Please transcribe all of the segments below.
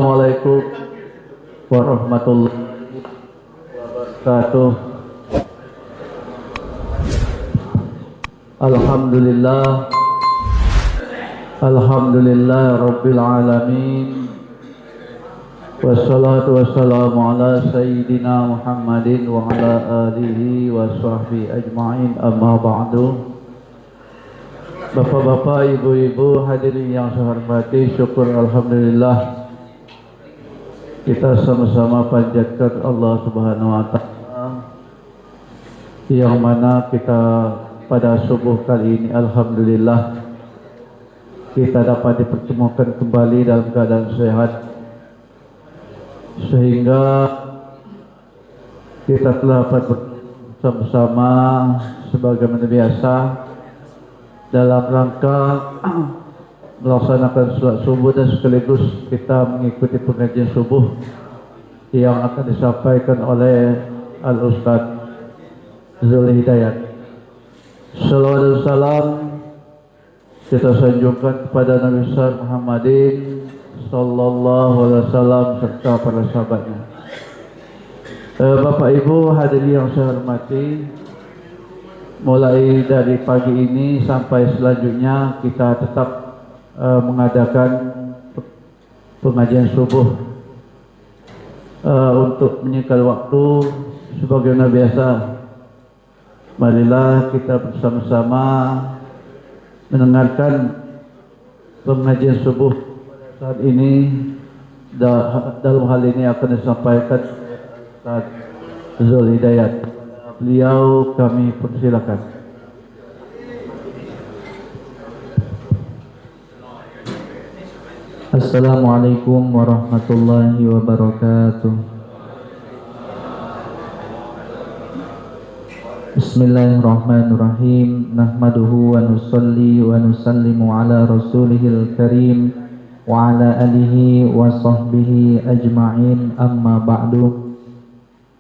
Assalamualaikum warahmatullahi wabarakatuh. Alhamdulillah rabbil alamin. Wassalatu wassalamu ala sayyidina Muhammadin wa ala alihi wa sahbihi ajma'in, amma ba'du. Bapak-bapak, ibu-ibu, hadirin yang saya hormati, syukur alhamdulillah kita sama-sama panjatkan Allah Subhanahu wa taala yang mana kita pada subuh kali ini alhamdulillah kita dapat dipertemukan kembali dalam keadaan sehat, sehingga kita telah dapat bersama-sama sebagaimana biasa dalam rangka melaksanakan salat subuh dan sekaligus kita mengikuti pengajian subuh yang akan disampaikan oleh Al-Ustaz Zul Hidayat. Salawat dan salam kita sanjungkan kepada Nabi besar Muhammadin sallallahu alaihi wasallam serta para sahabatnya. Bapak Ibu hadirin yang saya hormati, mulai dari pagi ini sampai selanjutnya kita tetap mengadakan pengajian subuh untuk menyingkat waktu sebagaimana biasa. Marilah kita bersama-sama mendengarkan pengajian subuh saat ini. Dalam hal ini akan disampaikan Ustaz Zul Hidayat. Beliau kami persilakan. Assalamualaikum warahmatullahi wabarakatuh. Bismillahirrahmanirrahim. Nahmaduhu wa nusalli wa nusallimu ala rasulihil karim wa ala alihi wa sahbihi ajma'in, amma ba'du.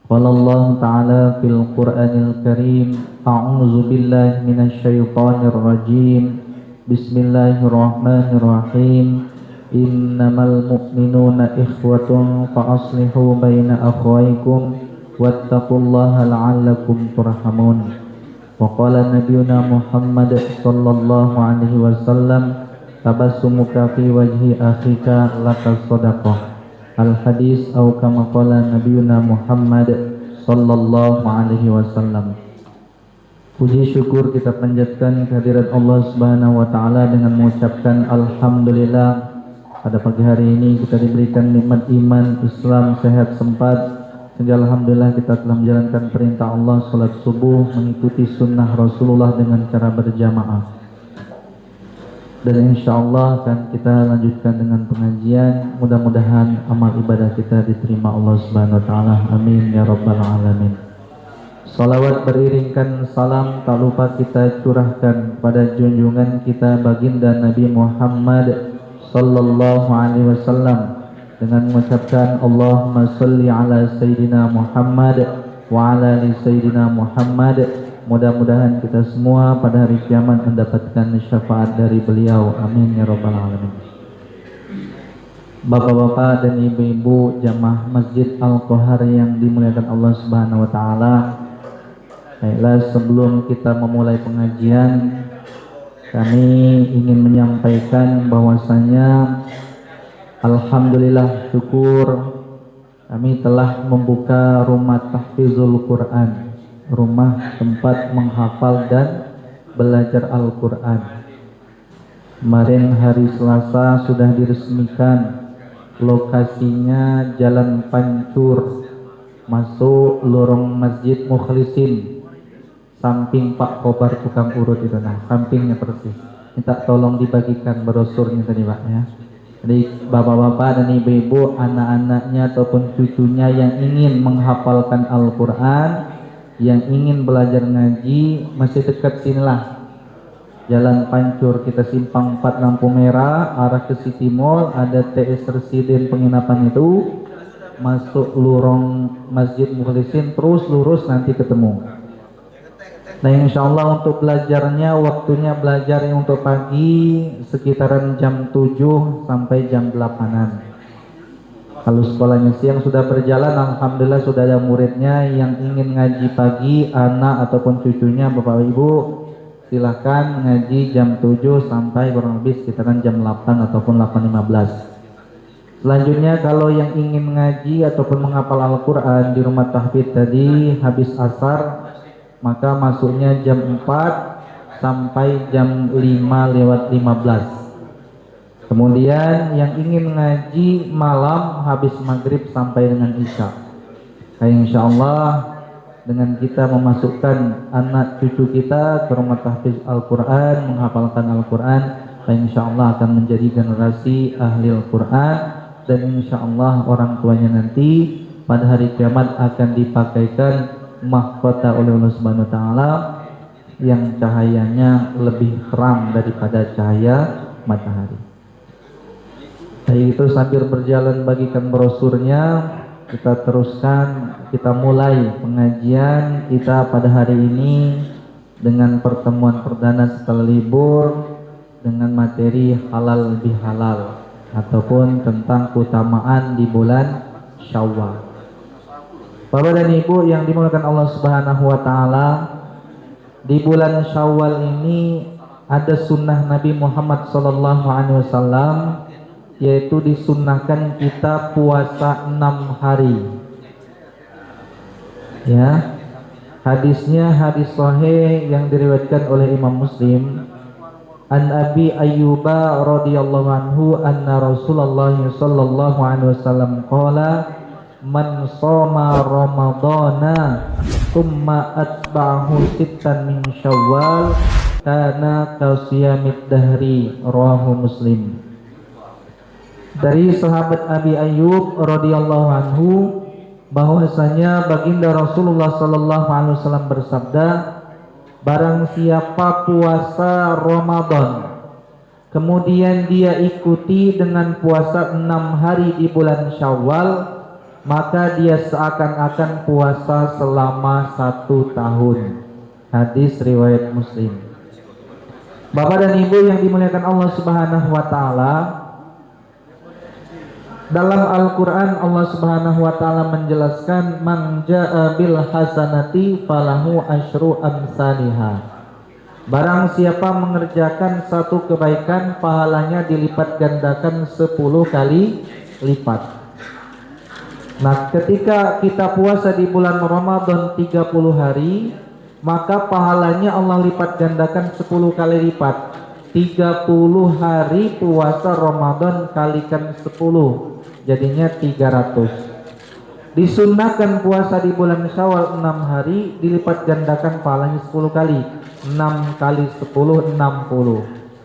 Qala Allah Ta'ala fil Qur'anil Karim, a'udzu billahi minasy syaithanir rajim. Bismillahirrahmanirrahim. Innamal mu'minuna ikhwatun fa aslihu baina akhawaykum wattaqullaha la'allakum turhamun. Wa qala nabiyuna Muhammad sallallahu alaihi wasallam, tabassumuka fi wajhi akhika laka shadaqah. Al-hadis atau kama qala nabiyuna Muhammad sallallahu alaihi wasallam. Puji syukur kita panjatkan kehadirat Allah Subhanahu wa taala dengan mengucapkan alhamdulillah. Pada pagi hari ini kita diberikan nikmat iman, Islam, sehat, sempat, sehingga alhamdulillah kita telah menjalankan perintah Allah salat subuh, mengikuti sunnah Rasulullah dengan cara berjamaah. Dan insyaallah akan kita lanjutkan dengan pengajian. Mudah-mudahan amal ibadah kita diterima Allah Subhanahu wa taala. Amin ya rabbal alamin. Salawat beriringkan salam tak lupa kita curahkan pada junjungan kita baginda Nabi Muhammad sallallahu alaihi wasallam dengan mengucapkan Allahumma shalli ala sayyidina Muhammad wa ala ali sayyidina Muhammad. Mudah-mudahan kita semua pada hari kiamat mendapatkan syafaat dari beliau. Amin ya rabbal alamin. Bapak-bapak dan ibu-ibu jamaah Masjid Al-Qohar yang dimuliakan Allah Subhanahu wa taala. Baiklah, sebelum kita memulai pengajian, kami ingin menyampaikan bahwasanya alhamdulillah syukur kami telah membuka rumah tahfizul Quran, rumah tempat menghafal dan belajar Al-Quran. Kemarin hari Selasa sudah diresmikan, lokasinya Jalan Pancur, masuk lorong Masjid Mukhlisin, samping Pak Kobar tukang urut itu, nah sampingnya persis. Minta tolong dibagikan brosurnya tadi Pak ya. Jadi bapak-bapak dan ibu-ibu, anak-anaknya ataupun cucunya yang ingin menghafalkan Al-Quran, yang ingin belajar ngaji, masih dekat sinilah. Jalan Pancur, kita simpang 4 lampu merah, arah ke City Mall, ada TS Residen penginapan itu, masuk lorong Masjid Mukhlisin, terus lurus nanti ketemu. Nah insyaallah untuk belajarnya, waktunya belajar yang untuk pagi sekitaran jam 7 sampai jam 8-an. Kalau sekolahnya siang sudah berjalan, alhamdulillah sudah ada muridnya. Yang ingin ngaji pagi, anak ataupun cucunya, bapak ibu, silahkan ngaji jam 7 sampai kurang lebih sekitaran jam 8 ataupun 8.15. Selanjutnya kalau yang ingin ngaji ataupun menghafal Al-Quran di rumah tahfidz tadi habis asar, maka masuknya jam 4 sampai jam 5:15. Kemudian yang ingin ngaji malam habis maghrib sampai dengan isya. Insya Allah dengan kita memasukkan anak cucu kita ke rumah tahfidz Al-Quran, menghafalkan Al-Quran, insya Allah akan menjadi generasi ahli Al-Quran, dan insya Allah orang tuanya nanti pada hari kiamat akan dipakaikan mahkota oleh Allah Subhanahu Wa Taala yang cahayanya lebih terang daripada cahaya matahari. Jadi itu sambil berjalan bagikan brosurnya, kita teruskan, kita mulai pengajian kita pada hari ini dengan pertemuan perdana setelah libur dengan materi halal lebih halal ataupun tentang keutamaan di bulan Syawal. Bapak dan Ibu yang dimuliakan Allah Subhanahu Wa Taala, di bulan Syawal ini ada sunnah Nabi Muhammad SAW, yaitu disunnahkan kita puasa 6 hari. Ya, hadisnya hadis sahih yang diriwayatkan oleh Imam Muslim. An Abi Ayyuba radhiyallahu anhu anna Rasulullah sallallahu alaihi wasallam qala man shoma ramadhana thumma atba'ahu sittan min syawal kana kasiyamid dahri, rawahu Muslim. Dari sahabat Abi Ayyub radhiyallahu anhu bahwasanya baginda Rasulullah sallallahu alaihi wasallam bersabda, barang siapa puasa Ramadan kemudian dia ikuti dengan puasa 6 hari di bulan Syawal, maka dia seakan-akan puasa selama 1 tahun. Hadis riwayat Muslim. Bapak dan Ibu yang dimuliakan Allah Subhanahu Wa Taala, dalam Al-Quran Allah Subhanahu Wa Taala menjelaskan man jaa bil hasanati falahu asyru amsalihha. Barang siapa mengerjakan satu kebaikan, pahalanya dilipat gandakan 10 kali lipat. Nah, ketika kita puasa di bulan Ramadan 30 hari, maka pahalanya Allah lipat gandakan 10 kali lipat. 30 hari puasa Ramadan kalikan 10, jadinya 300. Disunnahkan puasa di bulan Syawal 6 hari, dilipat gandakan pahalanya 10 kali. 6 kali 10 60.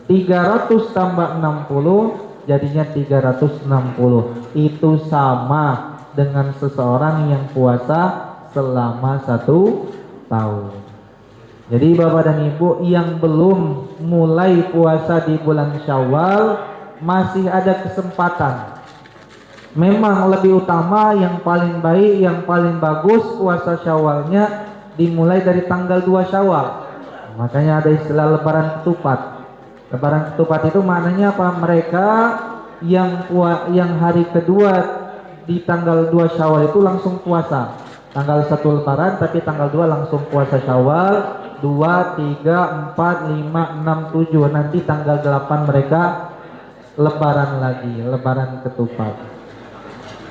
300 tambah 60 jadinya 360. Itu sama dengan seseorang yang puasa selama 1 tahun. Jadi Bapak dan Ibu yang belum mulai puasa di bulan Syawal masih ada kesempatan. Memang lebih utama, yang paling baik, yang paling bagus puasa Syawalnya dimulai dari tanggal 2 Syawal. Makanya ada istilah lebaran ketupat. Lebaran ketupat itu maknanya apa? Mereka yang hari kedua di tanggal 2 Syawal itu langsung puasa. Tanggal 1 lebaran tapi tanggal 2 langsung puasa Syawal. 2, 3, 4, 5, 6, 7. Nanti tanggal 8 mereka lebaran lagi, lebaran ketupat.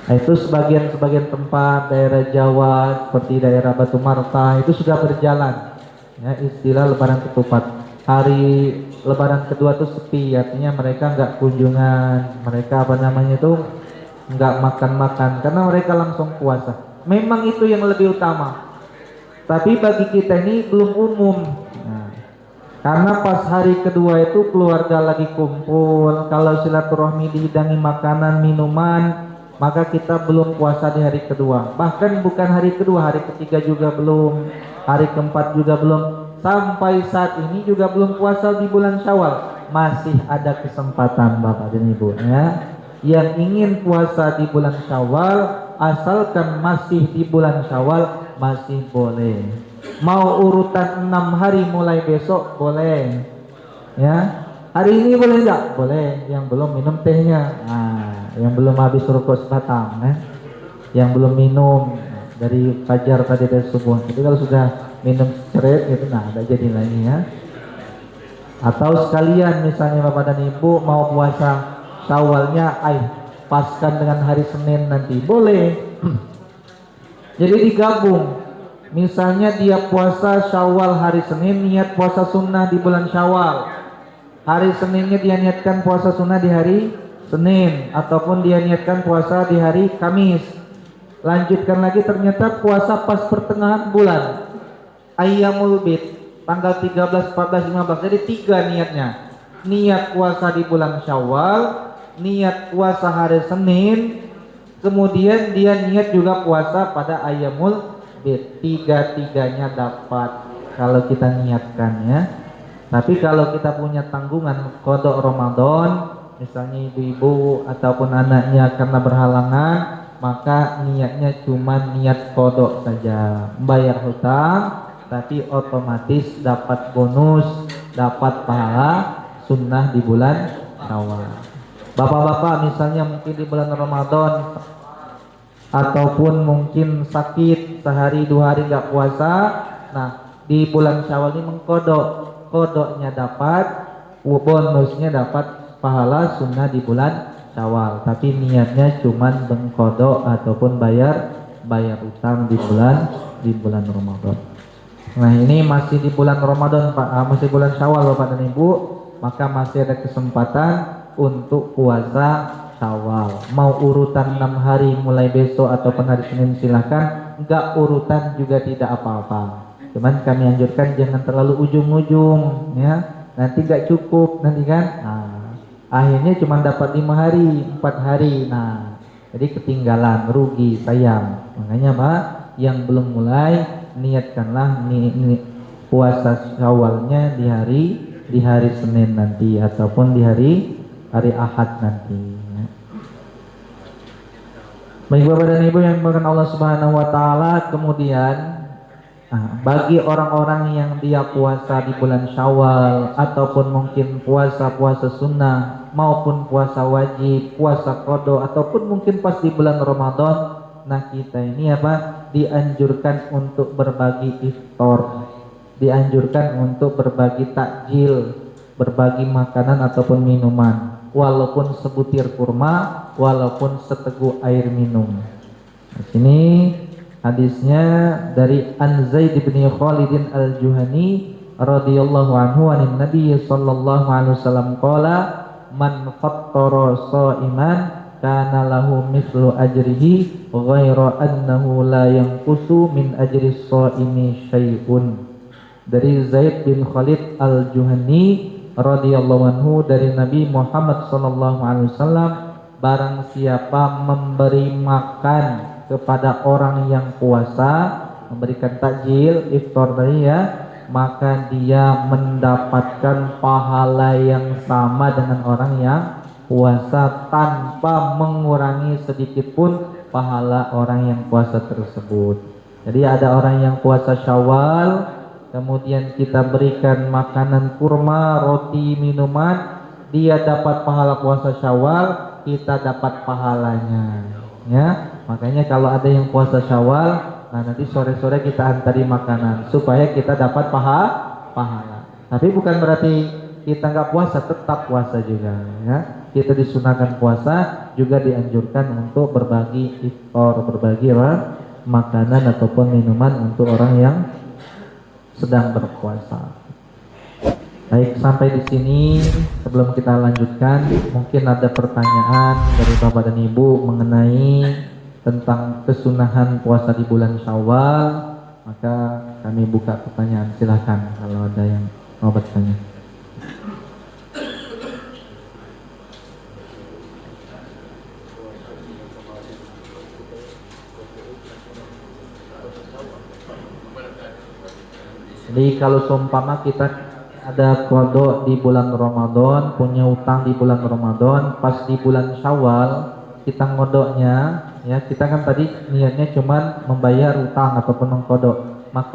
Nah, itu sebagian tempat daerah Jawa seperti daerah Batu Marta itu sudah berjalan ya, istilah lebaran ketupat. Hari lebaran kedua itu sepi, artinya mereka nggak kunjungan, mereka nggak makan karena mereka langsung puasa. Memang itu yang lebih utama. Tapi bagi kita ini belum umum. Nah, karena pas hari kedua itu keluarga lagi kumpul, kalau silaturahmi dihidangi makanan, minuman, maka kita belum puasa di hari kedua. Bahkan bukan hari kedua, hari ketiga juga belum, hari keempat juga belum. Sampai saat ini juga belum puasa di bulan Syawal. Masih ada kesempatan Bapak dan Ibu ya. Yang ingin puasa di bulan Syawal, asalkan masih di bulan Syawal, masih boleh. Mau urutan 6 hari mulai besok boleh ya. Hari ini boleh enggak? Boleh. Yang belum minum tehnya, nah yang belum habis rukuk sebatang, yang belum minum dari fajar tadi dari subuh. Jadi kalau sudah minum ceret itu nah ada jadi lagi ya. Atau sekalian misalnya Bapak dan Ibu mau puasa Syawalnya paskan dengan hari Senin nanti boleh. Jadi digabung. Misalnya dia puasa Syawal hari Senin, niat puasa sunnah di bulan Syawal. Hari Seninnya dia niatkan puasa sunnah di hari Senin, ataupun dia niatkan puasa di hari Kamis. Lanjutkan lagi ternyata puasa pas pertengahan bulan Ayyamul Bid, tanggal 13, 14, 15. Jadi 3 niatnya. Niat puasa di bulan Syawal, niat puasa hari Senin, kemudian dia niat juga puasa pada Ayyamul Bid. 3-3-nya dapat kalau kita niatkan ya. Tapi kalau kita punya tanggungan qada Ramadan, misalnya ibu-ibu ataupun anaknya karena berhalangan, maka niatnya cuma niat qada saja, membayar hutang, tapi otomatis dapat bonus, dapat pahala sunnah di bulan Syawal. Bapak-bapak misalnya mungkin di bulan Ramadan ataupun mungkin sakit sehari 2 hari nggak puasa, nah di bulan Syawal ini kodoknya dapat, bonusnya dapat pahala sunnah di bulan Syawal, tapi niatnya cuman mengkodok ataupun bayar utang di bulan Ramadan. Nah ini masih di bulan Ramadan Pak, masih bulan Syawal Bapak dan Ibu, maka masih ada kesempatan untuk puasa Syawal. Mau urutan 6 hari mulai besok ataupun hari Senin silahkan, enggak urutan juga tidak apa-apa. Cuman kami anjurkan jangan terlalu ujung-ujung ya, nanti enggak cukup nanti kan. Nah, akhirnya cuma dapat 5 hari, 4 hari. Nah, jadi ketinggalan, rugi, sayang. Makanya Pak, yang belum mulai niatkanlah puasa Syawalnya di hari Senin nanti ataupun di hari Ahad nanti. Baik Bapak dan Ibu yang dimuliakan Allah Subhanahu wa taala, kemudian bagi orang-orang yang dia puasa di bulan Syawal ataupun mungkin puasa sunnah maupun puasa wajib, puasa qada ataupun mungkin pas di bulan Ramadan, nah kita ini dianjurkan untuk berbagi iftar, dianjurkan untuk berbagi takjil, berbagi makanan ataupun minuman, walaupun sebutir kurma, walaupun seteguk air minum. Di sini hadisnya dari An Zaid bin Khalid Al-Juhani radhiyallahu anhu anin Nabi sallallahu alaihi wasallam qala man fattara sha'iman kana lahu mithlu ajrihi ghaira annahu la yanqusu min ajri shaimi syai'un. Dari Zaid bin Khalid Al-Juhani radhiyallahu anhu dari Nabi Muhammad sallallahu alaihi wasallam, barang siapa memberi makan kepada orang yang puasa, memberikan takjil, iftar tadi ya, maka dia mendapatkan pahala yang sama dengan orang yang puasa tanpa mengurangi sedikit pun pahala orang yang puasa tersebut. Jadi ada orang yang puasa Syawal, kemudian kita berikan makanan kurma, roti, minuman, dia dapat pahala puasa Syawal, kita dapat pahalanya. Ya, makanya kalau ada yang puasa Syawal, nah nanti sore-sore kita antari makanan supaya kita dapat pahala. Tapi bukan berarti kita nggak puasa, tetap puasa juga. Ya, kita disunahkan puasa, juga dianjurkan untuk berbagi iftar, berbagi makanan ataupun minuman untuk orang yang sedang berpuasa. Baik, sampai di sini sebelum kita lanjutkan, mungkin ada pertanyaan dari Bapak dan Ibu mengenai tentang kesunahan puasa di bulan Syawal, maka kami buka pertanyaan. Silakan kalau ada yang mau bertanya. Jadi kalau seumpama kita ada qada di bulan Ramadan, punya utang di bulan Ramadan, pas di bulan Syawal kita ngodoknya, ya kita kan tadi niatnya cuma membayar utang ataupun mengkodok, maka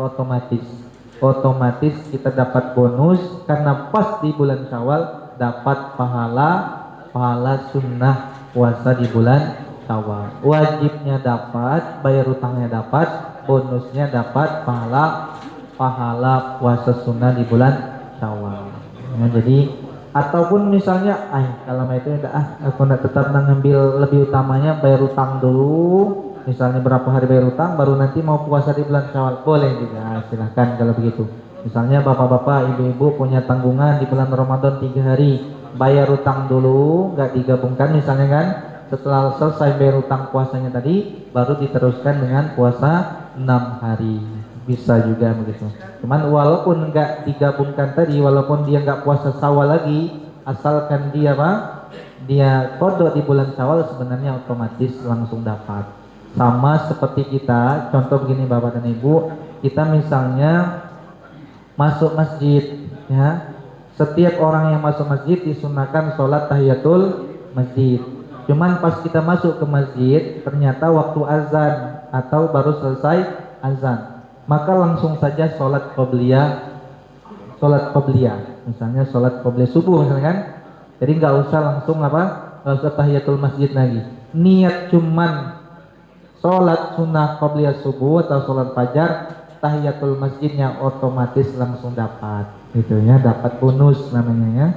otomatis kita dapat bonus karena pas di bulan Syawal dapat pahala sunnah puasa di bulan Syawal. Wajibnya dapat, bayar utangnya dapat, bonusnya dapat pahala puasa sunnah di bulan Syawal. Ya, jadi ataupun misalnya, kalau itu aku nak tetap ngambil lebih utamanya bayar utang dulu. Misalnya berapa hari bayar utang, baru nanti mau puasa di bulan Syawal, boleh juga. Silahkan kalau begitu. Misalnya bapak-bapak, ibu-ibu punya tanggungan di bulan Ramadan 3 hari, bayar utang dulu, nggak digabungkan misalnya kan. Setelah selesai bayar utang puasanya tadi, baru diteruskan dengan puasa 6 hari. Bisa juga begitu. Cuman walaupun nggak digabungkan tadi, walaupun dia nggak puasa Syawal lagi, asalkan dia dia kodok di bulan Syawal, sebenarnya otomatis langsung dapat. Sama seperti kita, contoh begini Bapak dan Ibu, kita misalnya masuk masjid, ya, setiap orang yang masuk masjid disunahkan sholat tahiyatul masjid. Cuman pas kita masuk ke masjid, ternyata waktu azan atau baru selesai azan, maka langsung saja sholat qobliyah, misalnya sholat qobliyah subuh misalnya kan. Jadi nggak usah langsung nggak usah tahiyatul masjid lagi. Niat cuman sholat sunnah qobliyah subuh atau sholat fajar, tahiyatul masjidnya otomatis langsung dapat, gitu ya, dapat bonus namanya ya.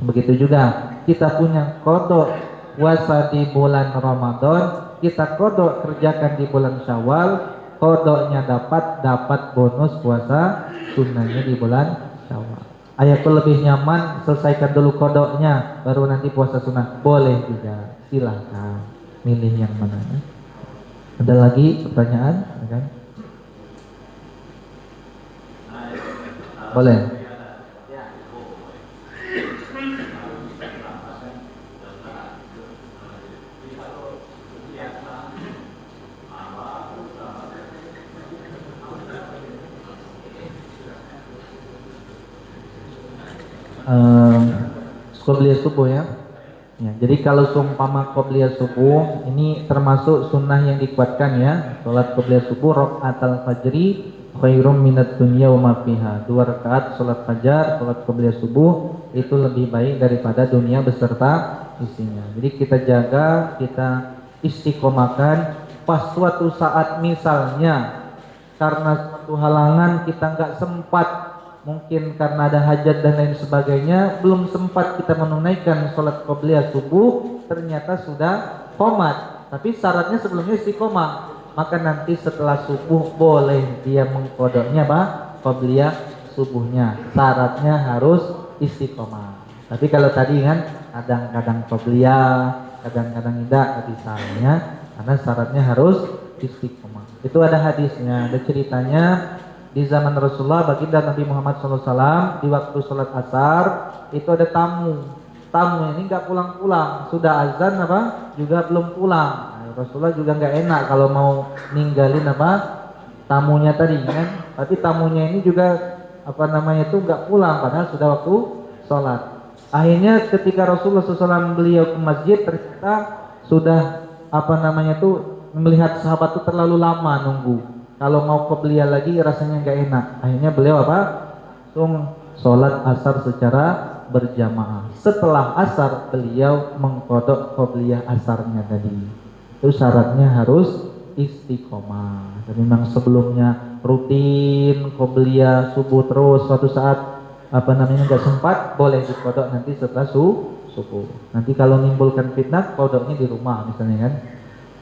Begitu juga kita punya kodok puasa di bulan Ramadan, kita kodok kerjakan di bulan Syawal, kodoknya dapat bonus puasa sunnahnya di bulan Syawal. Ayatul lebih nyaman selesaikan dulu kodoknya baru nanti puasa sunnah, boleh juga, silahkan milih yang mana. Ada lagi pertanyaan? Kan? Boleh. Qobliyah subuh ya. Jadi kalau seumpama qobliyah subuh ini termasuk sunnah yang dikuatkan ya. Salat qobliyah subuh rakaatul fajri khairum minad dunya wa ma fiha. 2 rakaat salat fajar, salat qobliyah subuh itu lebih baik daripada dunia beserta isinya. Jadi kita jaga, kita istiqomahkan. Pas suatu saat misalnya karena suatu halangan kita nggak sempat, mungkin karena ada hajat dan lain sebagainya, belum sempat kita menunaikan sholat qobliyah subuh, ternyata sudah qomat, tapi syaratnya sebelumnya istiqomah, maka nanti setelah subuh boleh dia mengkodoknya qobliyah subuhnya, syaratnya harus istiqomah. Tapi kalau tadi kan kadang-kadang qobliyah, kadang-kadang tidak, misalnya karena syaratnya harus istiqomah. Itu ada hadisnya, ada ceritanya. Di zaman Rasulullah, baginda Nabi Muhammad SAW, di waktu sholat asar itu ada tamu ini nggak pulang-pulang, sudah azan juga belum pulang. Rasulullah juga nggak enak kalau mau ninggalin tamunya tadi kan, tapi tamunya ini juga nggak pulang padahal sudah waktu sholat. Akhirnya ketika Rasulullah SAW beliau ke masjid, ternyata sudah melihat sahabat itu terlalu lama nunggu. Kalau mau qobliyah lagi rasanya nggak enak. Akhirnya beliau langsung sholat asar secara berjamaah. Setelah asar beliau mengkodok qobliyah asarnya tadi. Itu syaratnya harus istiqomah. Dan memang sebelumnya rutin qobliyah subuh terus, suatu saat nggak sempat, boleh dikodok nanti setelah subuh. Nanti kalau menimbulkan fitnah, kodoknya di rumah misalnya kan.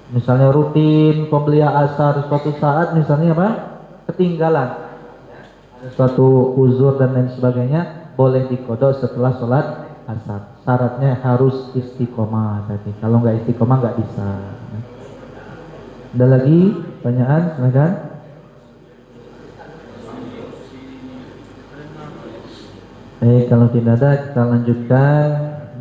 Misalnya rutin qobliyah asar, suatu saat misalnya ketinggalan, suatu uzur dan lain sebagainya, boleh dikodok setelah sholat asar. Syaratnya harus istiqomah tadi. Kalau nggak istiqomah nggak bisa. Ada lagi pertanyaan? Silakan. Kalau tidak ada, kita lanjutkan.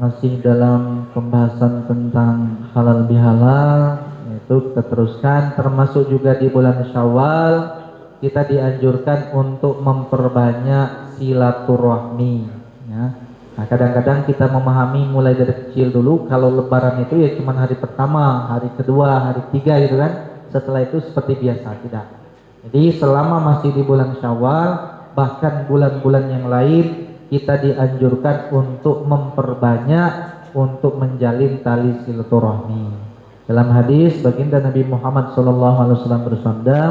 Masih dalam pembahasan tentang halal bihalal. Itu kita teruskan, termasuk juga di bulan Syawal kita dianjurkan untuk memperbanyak silaturahmi ya. Nah, kadang-kadang kita memahami mulai dari kecil dulu, kalau lebaran itu ya cuma hari pertama, hari kedua, hari ketiga gitu kan, setelah itu seperti biasa, tidak. Jadi selama masih di bulan Syawal, bahkan bulan-bulan yang lain, kita dianjurkan untuk memperbanyak untuk menjalin tali silaturahmi. Dalam hadis baginda Nabi Muhammad SAW bersabda,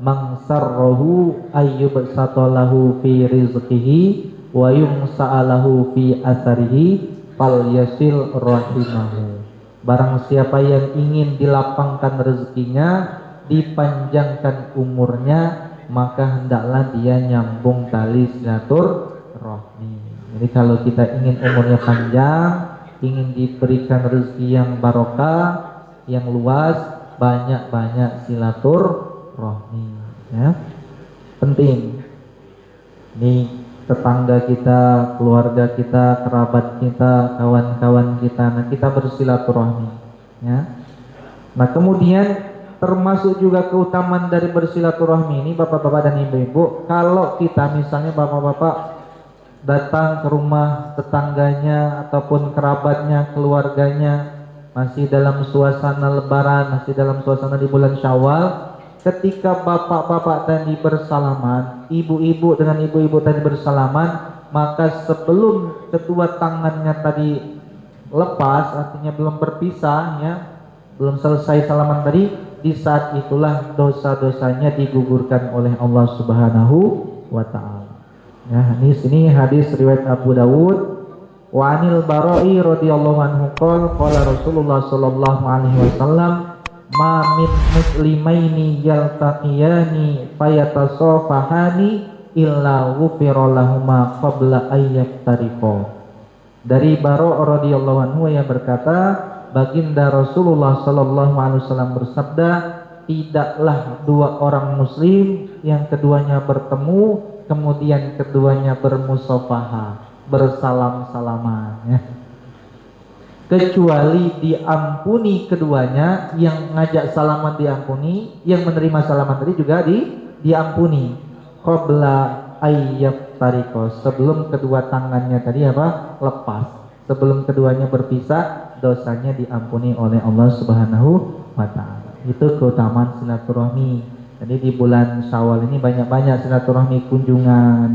"Man sarrahu ayyubsatalahu fi rizqihi wa yumsa'alahu fi atharihi falyasil rahimahu." Barang siapa yang ingin dilapangkan rezekinya, dipanjangkan umurnya, maka hendaklah dia nyambung tali silaturahmi. Jadi kalau kita ingin umurnya panjang, ingin diberikan rezeki yang barokah, yang luas, banyak-banyak silaturahmi, ya. Penting. Ini tetangga kita, keluarga kita, kerabat kita, kawan-kawan kita, nah kita bersilaturahmi, ya. Nah kemudian termasuk juga keutamaan dari bersilaturahmi ini, bapak-bapak dan ibu-ibu, kalau kita misalnya bapak-bapak datang ke rumah tetangganya ataupun kerabatnya, keluarganya, masih dalam suasana lebaran, masih dalam suasana di bulan Syawal, ketika bapak-bapak tadi bersalaman, ibu-ibu dengan ibu-ibu tadi bersalaman, maka sebelum kedua tangannya tadi lepas, artinya belum berpisah, ya, belum selesai salaman tadi, di saat itulah dosa-dosanya digugurkan oleh Allah Subhanahu wa Ta'ala. Ya, ini hadis riwayat Abu Dawud. Wa anil Bara'i radhiyallahu anhu qala Rasulullah sallallahu alaihi wasallam, "Ma min muslimaini yaltaqiyani fayatasafahani illa ghufira lahumā qabla an yaftariqā." Dari Bara' radhiyallahu anhu yang berkata, baginda Rasulullah sallallahu alaihi wasallam bersabda, tidaklah dua orang muslim yang keduanya bertemu kemudian keduanya bermusafahah, bersalam-salaman, ya, kecuali diampuni keduanya, yang ngajak salaman diampuni, yang menerima salaman tadi juga diampuni, qabla ayyaf tariko, sebelum kedua tangannya tadi apa? Lepas, sebelum keduanya berpisah, dosanya diampuni oleh Allah Subhanahu wa Ta'ala. Itu keutamaan silaturahmi. Jadi di bulan Syawal ini banyak-banyak silaturahmi, kunjungan.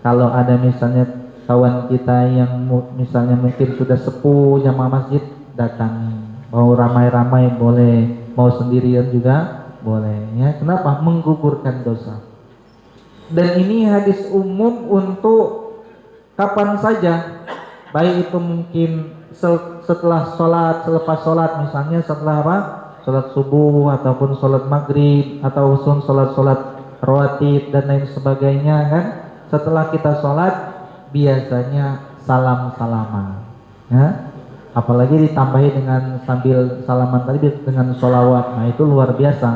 Kalau ada misalnya kawan kita yang misalnya mungkin sudah sepuh jamaah masjid, datangi. Mau ramai-ramai boleh, mau sendirian juga boleh, ya. Kenapa? Menggugurkan dosa. Dan ini hadis umum untuk kapan saja, baik itu mungkin setelah sholat, selepas sholat, misalnya setelah apa? Sholat subuh ataupun sholat maghrib ataupun sholat-sholat rawatib dan lain sebagainya, kan. Setelah kita sholat biasanya salam-salaman, ya. Apalagi ditambahi dengan sambil salaman tadi dengan sholawat, nah itu luar biasa,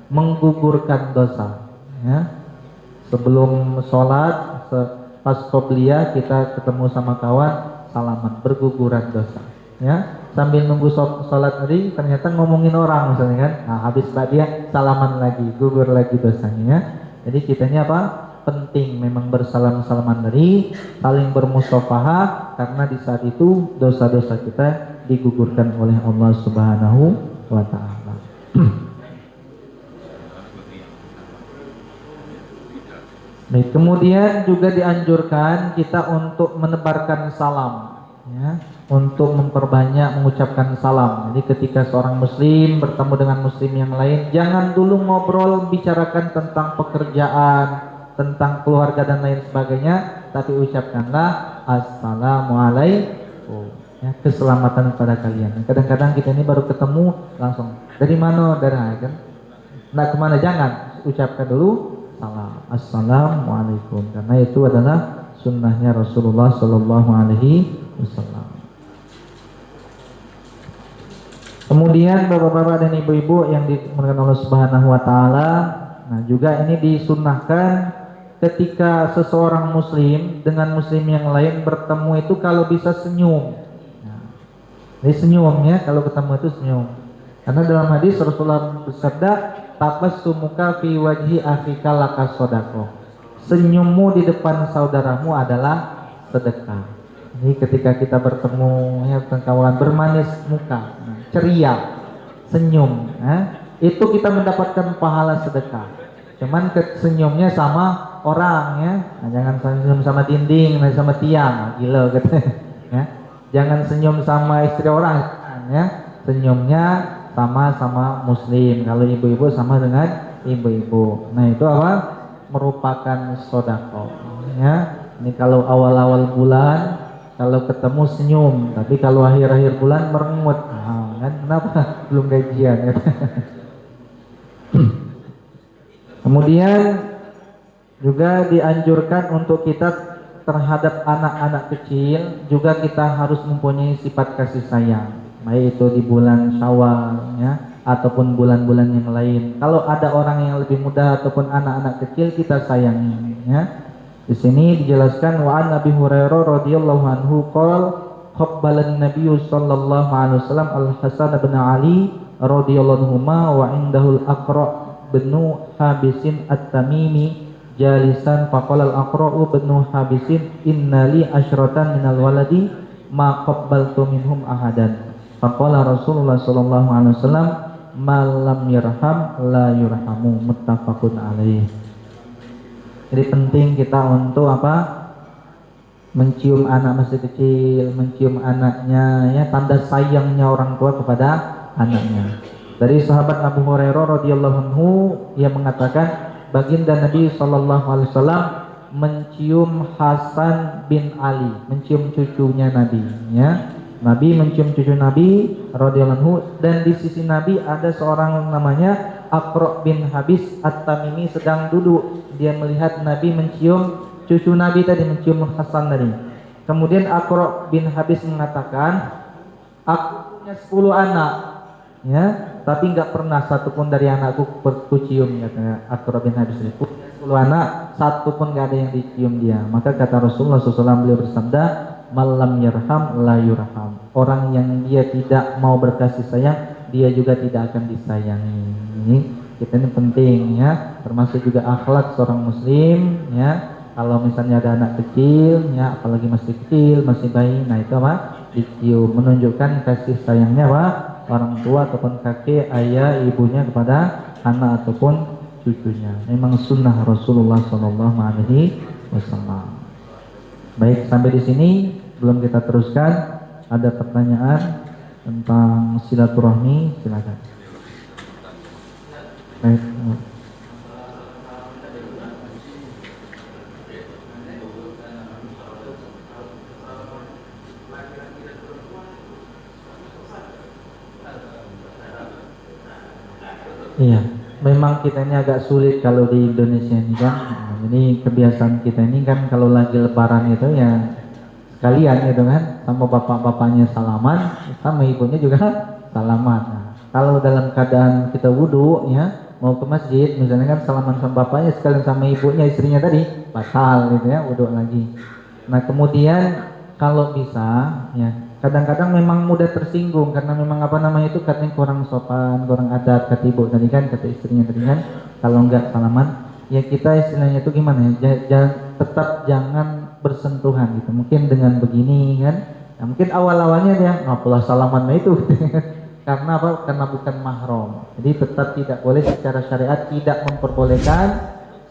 menggugurkan dosa, ya. Sebelum sholat, pas qobliyah kita ketemu sama kawan, salaman, berguguran dosa, ya. Sambil nunggu sholat tadi ternyata ngomongin orang misalnya, kan, nah habis dia salaman lagi, gugur lagi dosanya, ya. Jadi kitanya apa? Penting memang bersalam-salaman tadi, saling bermusafahah, karena di saat itu dosa-dosa kita digugurkan oleh Allah Subhanahu wa Ta'ala. Baik, kemudian juga dianjurkan kita untuk menebarkan salam, ya, untuk memperbanyak mengucapkan salam. Jadi ketika seorang muslim bertemu dengan muslim yang lain, jangan dulu ngobrol bicarakan tentang pekerjaan, tentang keluarga dan lain sebagainya, tapi ucapkanlah assalamualaikum, ya, keselamatan kepada kalian. Kadang-kadang kita ini baru ketemu langsung dari mana, dari, kan, nah kemana, jangan, ucapkan dulu salam, assalamualaikum, karena itu adalah sunnahnya Rasulullah Sallallahu Alaihi Wasallam. Kemudian bapak-bapak dan ibu-ibu yang dimuliakan Allah Subhanahu wa Ta'ala, nah juga ini disunnahkan ketika seseorang muslim dengan muslim yang lain bertemu itu kalau bisa senyum. Nah, ini senyumnya kalau ketemu itu senyum. Karena dalam hadis Rasulullah bersabda, tabassumuka fi wajhi akhika laka sodako. Senyummu di depan saudaramu adalah sedekah. Jadi ketika kita bertemu, ya, kawan bermanis muka, ceria, senyum, itu kita mendapatkan pahala sedekah. Cuman senyumnya sama orang, ya, nah, jangan senyum sama dinding, sama tiang, gila gitu, ya. Jangan senyum sama istri orang, ya. Senyumnya sama-sama muslim. Kalau ibu-ibu sama dengan ibu-ibu. Nah, itu apa? Merupakan sedekah. Ya. Ini kalau awal-awal bulan, kalau ketemu senyum, tapi kalau akhir-akhir bulan merengut. Nah, kan kenapa? Belum gajian ya. Kemudian juga dianjurkan untuk kita terhadap anak-anak kecil juga kita harus mempunyai sifat kasih sayang, baik itu di bulan Syawal ya ataupun bulan-bulan yang lain. Kalau ada orang yang lebih muda ataupun anak-anak kecil kita sayangi ya. Di sini dijelaskan wa an Nabi Hurairah radhiyallahu anhu qol qabbalan Nabiy sallallahu alaihi wasallam Al-Hasan bin Ali radhiyallahu anhuma wa indahul Aqra bin Habisin At-Tamimi jalisan faqala al-Aqra'u bin Habisin innali asyratan minal waladi ma qabbaltu minhum ahadan faqala Rasulullah sallallahu alaihi wasallam ma lam yarham la yurhamu muttafaqun alaih. Jadi penting kita untuk apa? Mencium anak masih kecil, mencium anaknya ya, tanda sayangnya orang tua kepada anaknya. Dari sahabat Abu Hurairah radhiyallahu anhu yang mengatakan baginda Nabi sallallahu alaihi wasallam mencium Hasan bin Ali, mencium cucunya Nabi ya. Nabi mencium cucu Nabi radhiyallahu anhu dan di sisi Nabi ada seorang namanya Aqra bin Habis At-Tamimi sedang duduk. Dia melihat Nabi mencium cucu Nabi tadi, mencium Hasan tadi. Kemudian Aqra bin Habis mengatakan, aku punya 10 anak ya, tapi enggak pernah satupun dari anakku bercium, kata Aqra bin Habis. Punya 10 anak, satu pun enggak ada yang dicium dia. Maka kata Rasulullah SAW, beliau bersabda, malam yarham la yurham. Orang yang dia tidak mau berkasih sayang, dia juga tidak akan disayangi. Ini kita ini penting ya, termasuk juga akhlak seorang muslim ya. Kalau misalnya ada anak kecil ya, apalagi masih kecil, masih bayi, nah itu apa? Dicium, menunjukkan kasih sayangnya apa? Orang tua ataupun kakek, ayah, ibunya kepada anak ataupun cucunya. Memang sunnah Rasulullah SAW. Baik, sampai di sini belum kita teruskan. Ada pertanyaan tentang silaturahmi, silakan. Baik. Iya, memang kita ini agak sulit kalau di Indonesia ini kan. Jadi kebiasaan kita ini kan kalau lagi lebaran itu ya sekalian gitu kan, sama bapak-bapaknya salaman, sama ibunya juga salaman. Nah, kalau dalam keadaan kita wudu ya, mau ke masjid misalnya kan salaman sama bapaknya sekalian sama ibunya, istrinya tadi batal gitu ya, wudu lagi. Nah kemudian kalau bisa ya, kadang-kadang memang mudah tersinggung karena memang apa namanya itu katanya kurang sopan, kurang adab, kata ibu tadi kan, kata istrinya tadi kan, kalau enggak salaman ya kita istilahnya itu gimana ya, tetap jangan bersentuhan gitu, mungkin dengan begini kan ya, mungkin awal-awalnya dia ngapalah salaman itu karena apa, karena bukan mahram. Jadi tetap tidak boleh, secara syariat tidak memperbolehkan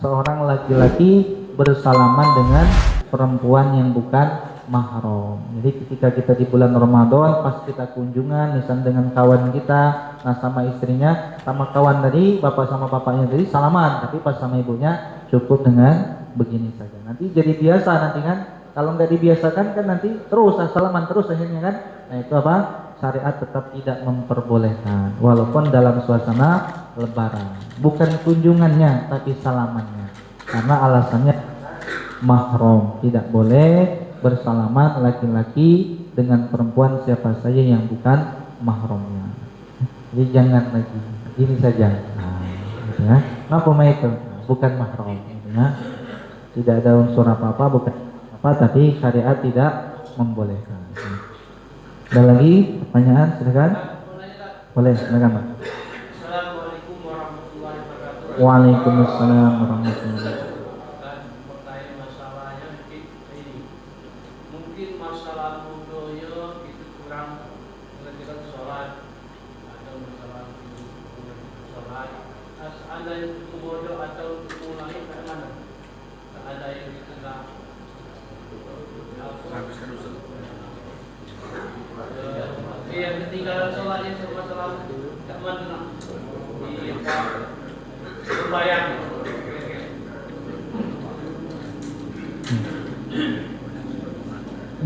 seorang laki-laki bersalaman dengan perempuan yang bukan mahram. Jadi ketika kita di bulan Ramadan pas kita kunjungan misalnya dengan kawan kita, nah sama istrinya, sama kawan tadi, bapak sama bapaknya tadi salaman, tapi pas sama ibunya cukup dengan begini saja. Nanti jadi biasa nanti kan, kalau nggak dibiasakan kan nanti terus salaman terus akhirnya kan. Nah itu apa? Syariat tetap tidak memperbolehkan walaupun dalam suasana lebaran. Bukan kunjungannya tapi salamannya. Karena alasannya mahram, tidak boleh bersalaman laki-laki dengan perempuan siapa saja yang bukan mahramnya. Jadi jangan lagi, ini saja. Nah, gitu ya. Kenapa itu? Bukan mahram, gitu ya. Tidak ada unsur apa-apa, bukan apa, tapi syariat tidak membolehkan. Ada lagi pertanyaan? Silakan. Boleh, silakan Pak. Assalamualaikum warahmatullahi wabarakatuh. Waalaikumsalam warahmatullahi wabarakatuh. Mungkin masalah budaya itu kurang mengerjakan sholat atau masalah sholat. Ada yang budaya atau mulai ke mana? Ada yang di tengah. Yang ketinggalan sholatnya sama salam tak mana di bayang.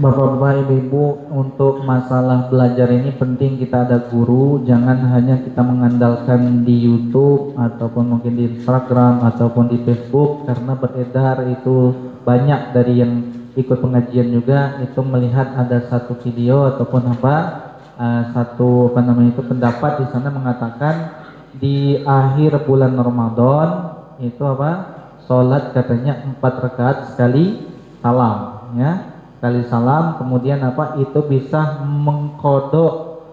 Bapak-bapak, ibu-ibu, untuk masalah belajar ini penting kita ada guru, jangan hanya kita mengandalkan di YouTube ataupun mungkin di Instagram ataupun di Facebook, karena beredar itu banyak dari yang ikut pengajian juga itu melihat ada satu video ataupun satu pendapat di sana mengatakan di akhir bulan Ramadan itu sholat katanya 4 rakaat sekali salam, ya. Kali salam, kemudian itu bisa mengkodok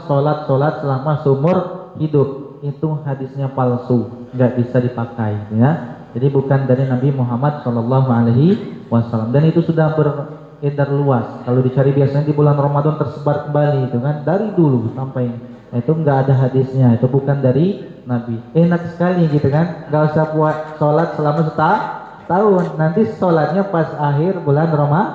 sholat selama seumur hidup. Itu hadisnya palsu, nggak bisa dipakai, ya. Jadi bukan dari Nabi Muhammad SAW, dan itu sudah beredar luas. Kalau dicari biasanya di bulan Ramadan tersebar kembali itu kan, dari dulu sampai itu nggak ada hadisnya, itu bukan dari Nabi. Enak sekali gitu kan, nggak usah buat sholat selama setahun, nanti sholatnya pas akhir bulan Ramadan.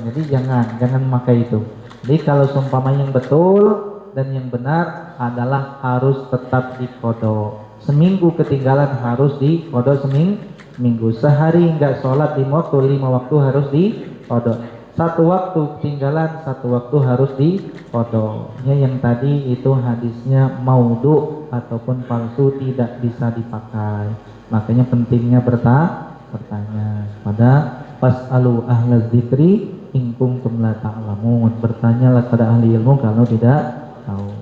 Jadi jangan memakai itu. Jadi kalau seumpama yang betul dan yang benar adalah harus tetap dikodok. Seminggu ketinggalan harus dikodok seminggu. Sehari enggak sholat 5 waktu, 5 waktu harus dikodok. 1 waktu ketinggalan, 1 waktu harus dikodok. Yang tadi itu hadisnya maudhu ataupun palsu, tidak bisa dipakai. Makanya pentingnya bertanya pada fas'alu ahla dzikri in kuntum la ta'lamun. Bertanyalah kepada ahli ilmu kalau tidak tahu.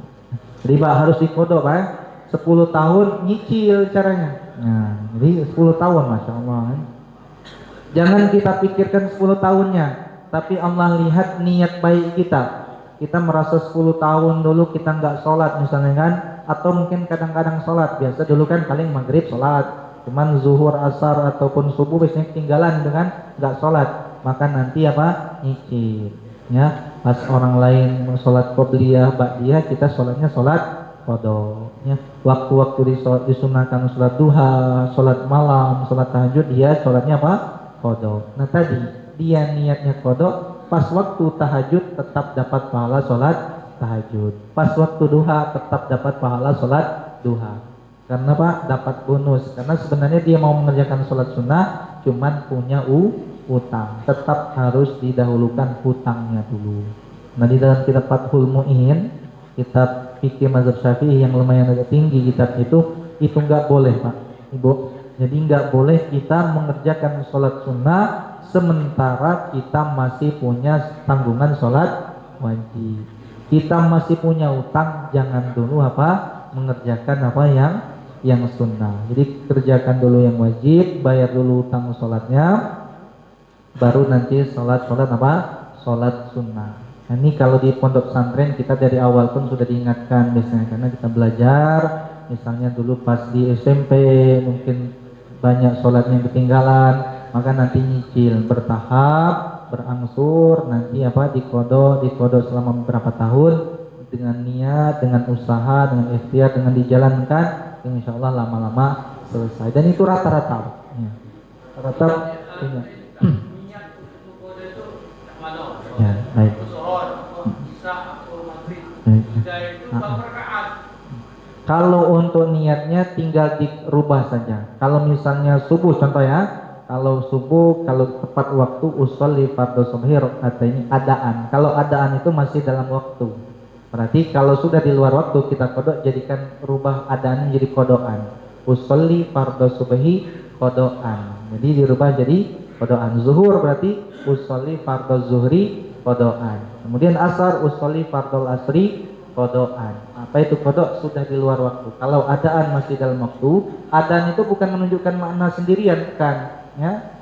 Riba harus dikodok, Pak. 10 tahun nyicil caranya. Nah, jadi 10 tahun, Masya Allah. Jangan kita pikirkan 10 tahunnya, tapi Allah lihat niat baik kita. Kita merasa 10 tahun dulu kita nggak sholat misalnya kan, atau mungkin kadang-kadang sholat. Biasa dulu kan paling maghrib sholat, cuman zuhur, asar ataupun subuh biasanya ketinggalan dengan nggak sholat, maka nanti nyicil, ya. Pas orang lain sholat qobliyah, ba'diyah, kita sholatnya sholat qadha, ya. Waktu-waktu disunahkan sholat duha, sholat malam, sholat tahajud, dia sholatnya qadha. Nah tadi dia niatnya qadha, pas waktu tahajud tetap dapat pahala sholat tahajud, pas waktu duha tetap dapat pahala sholat duha. Karena dapat bonus, karena sebenarnya dia mau mengerjakan sholat sunnah cuman punya utang, tetap harus didahulukan hutangnya dulu. Nah di dalam kitab Fathul Mu'in, kitab fikih mazhab Syafi'i yang lumayan agak tinggi kitab itu nggak boleh, Pak, Ibu. Jadi nggak boleh kita mengerjakan sholat sunnah sementara kita masih punya tanggungan sholat wajib. Kita masih punya utang, jangan dulu mengerjakan yang sunnah. Jadi kerjakan dulu yang wajib, bayar dulu utang sholatnya, baru nanti sholat sunnah. Nah, ini kalau di pondok pesantren kita dari awal pun sudah diingatkan biasanya, karena kita belajar misalnya dulu pas di SMP mungkin banyak sholatnya yang ketinggalan, maka nanti nyicil bertahap, berangsur, nanti dikodok selama beberapa tahun dengan niat, dengan usaha, dengan ikhtiar, dengan dijalankan, insya Allah lama-lama selesai. Dan itu rata-rata, ya. Ya, baik. Kalau untuk niatnya tinggal dirubah saja. Kalau misalnya subuh contoh ya, kalau subuh kalau tepat waktu usolli fardhu subhi rakaatain adaan. Kalau adaan itu masih dalam waktu. Berarti kalau sudah di luar waktu kita kodok, jadikan rubah adaan menjadi kodokan. Usolli fardhu subhi kodokan. Jadi dirubah jadi kodokan. Zuhur berarti usolli fardhu zuhri kodokan. Kemudian asar usolli fardhu asri kodokan. Apa itu kodok? Sudah di luar waktu. Kalau adaan masih dalam waktu, adaan itu bukan menunjukkan makna sendirian, kan? Ya,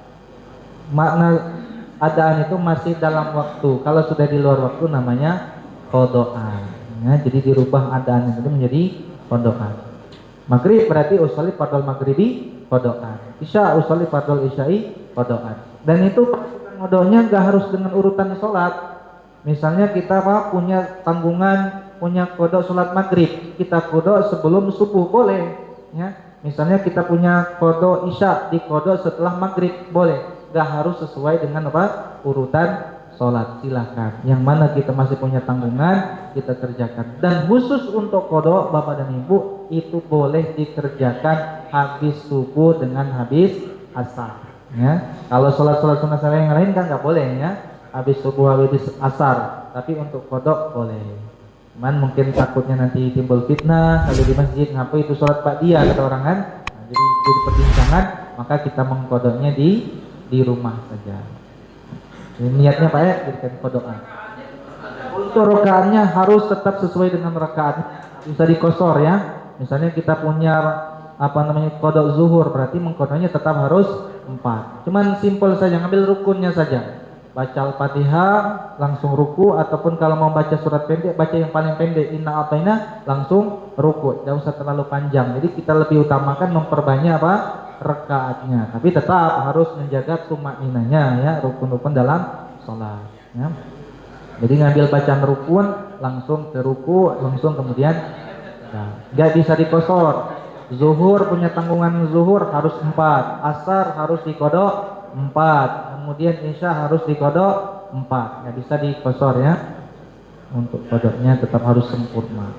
makna adaan itu masih dalam waktu. Kalau sudah di luar waktu namanya kodokan. Ya, jadi dirubah adaan itu menjadi kodokan. Maghrib berarti usolli fardhu maghribi kodokan. Isya usolli fardhu isya'i kodokan. Dan itu kodoknya nggak harus dengan urutan sholat. Misalnya kita punya tanggungan, punya kodok sholat maghrib, kita kodok sebelum subuh boleh, ya. Misalnya kita punya kodok isya, di kodok setelah maghrib boleh, nggak harus sesuai dengan urutan sholat, silakan. Yang mana kita masih punya tanggungan, kita kerjakan. Dan khusus untuk qada bapak dan ibu itu boleh dikerjakan habis subuh dengan habis asar. Ya, kalau sholat sunnah yang lain kan nggak boleh ya, habis subuh habis asar. Tapi untuk qada boleh. Cuman mungkin takutnya nanti timbul fitnah kalau di masjid ngapa itu sholat ba'diyah kata orang kan. Nah, jadi perbincangan, maka kita mengkodoknya di rumah saja. Jadi niatnya Pak ya, jadikan kodokan. Untuk rakaatnya harus tetap sesuai dengan rakaat. Bisa dikosor ya. Misalnya kita punya kodok zuhur, berarti mengkodoknya tetap harus 4. Cuman simpel saja, ngambil rukunnya saja. Baca Al-Fatihah langsung ruku, ataupun kalau mau baca surat pendek baca yang paling pendek, inna ata'ina langsung ruku, tidak usah terlalu panjang. Jadi kita lebih utamakan memperbanyak rakaatnya, tapi tetap harus menjaga tumakninahnya ya, rukun-rukun dalam sholat ya. Jadi ngambil bacaan rukun langsung ke ruku, langsung kemudian nggak bisa dikosor. Zuhur punya tanggungan zuhur harus 4, asar harus dikodok 4, kemudian isya harus dikodok 4, nggak bisa dikosor ya. Untuk kodoknya tetap harus sempurna.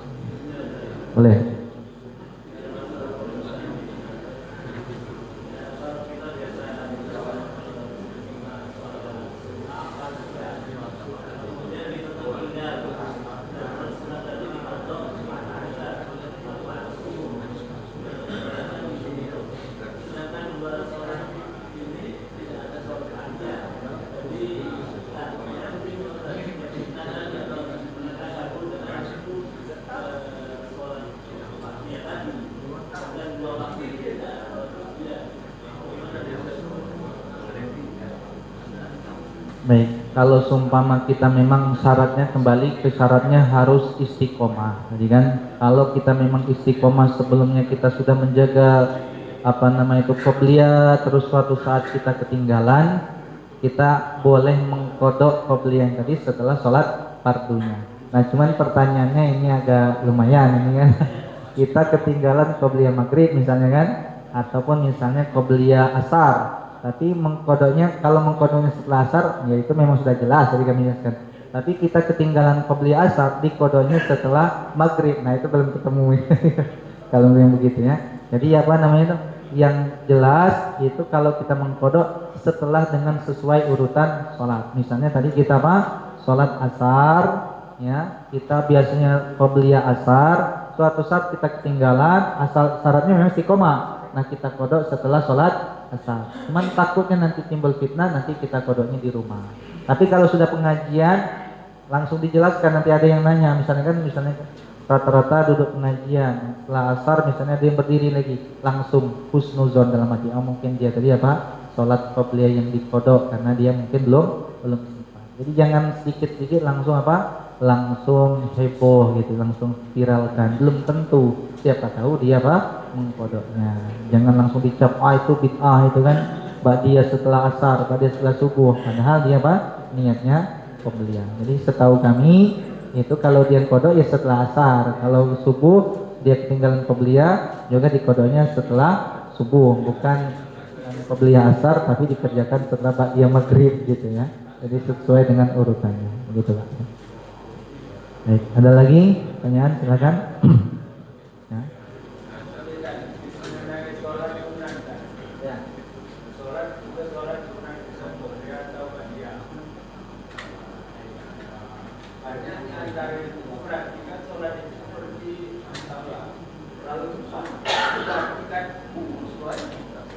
Boleh. Baik, kalau seumpama kita memang syaratnya kembali ke syaratnya harus istiqomah. Jadi kan kalau kita memang istiqomah sebelumnya kita sudah menjaga qobliyah, terus suatu saat kita ketinggalan, kita boleh mengkodok qobliyah tadi setelah sholat fardunya. Nah, cuman pertanyaannya ini agak lumayan ini kan. Kita ketinggalan qobliyah maghrib misalnya kan, ataupun misalnya qobliyah asar. Tapi mengkodoknya, kalau mengkodoknya setelah asar, ya itu memang sudah jelas tadi kami jelaskan. Tapi kita ketinggalan qobliyah asar, di kodoknya setelah maghrib. Nah itu belum ketemu. Kalau yang begitu ya. Jadi itu? Yang jelas itu kalau kita mengkodok setelah dengan sesuai urutan sholat. Misalnya tadi kita sholat asar, ya kita biasanya qobliyah asar. Suatu saat kita ketinggalan, asal syaratnya memang istiqomah. Nah kita kodok setelah sholat asar. Cuman takutnya nanti timbul fitnah, nanti kita kodoknya di rumah. Tapi kalau sudah pengajian langsung dijelaskan, nanti ada yang nanya, misalnya rata-rata duduk pengajian setelah asar, misalnya dia berdiri lagi, langsung husnuzon dalam hati, mungkin dia tadi sholat qobliyah yang dikodok karena dia mungkin belum sempat. Jadi jangan sedikit-sedikit langsung langsung heboh gitu, langsung viralkan. Belum tentu, siapa tahu dia mengkodoknya. Jangan langsung dicap itu bid'ah itu kan, ba'diyah setelah asar, ba'diyah setelah subuh, padahal dia niatnya qobliyah. Jadi setahu kami itu kalau dia kodok ya setelah asar, kalau subuh dia ketinggalan qobliyah juga dikodoknya setelah subuh, bukan qobliyah asar tapi dikerjakan setelah ba'diyah maghrib gitu ya. Jadi sesuai dengan urutannya begitu Pak. Baik, ada lagi pertanyaan, silakan. Ya.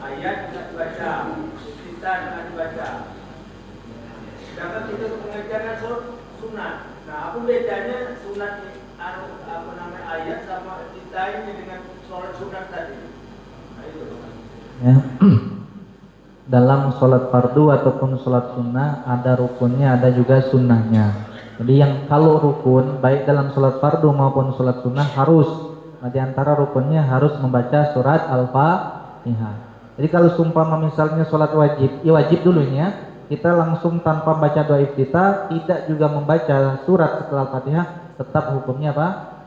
Ayat tidak dibaca, kita tidak dibaca. Sedangkan itu pengajaran sunat. Nah, apa bedanya sunat ayat sama kita ini dengan sholat sunat tadi? Nah, itu. Ya. Dalam sholat fardu ataupun sholat sunnah ada rukunnya, ada juga sunnahnya. Jadi yang kalau rukun baik dalam sholat fardu maupun sholat sunnah harus, di antara rukunnya harus membaca surat Al-Fatihah. Jadi kalau sumpama misalnya sholat wajib, ya wajib dulu ini ya, kita langsung tanpa baca doa iftitah, tidak juga membaca surat setelah Al-Fatihah, tetap hukumnya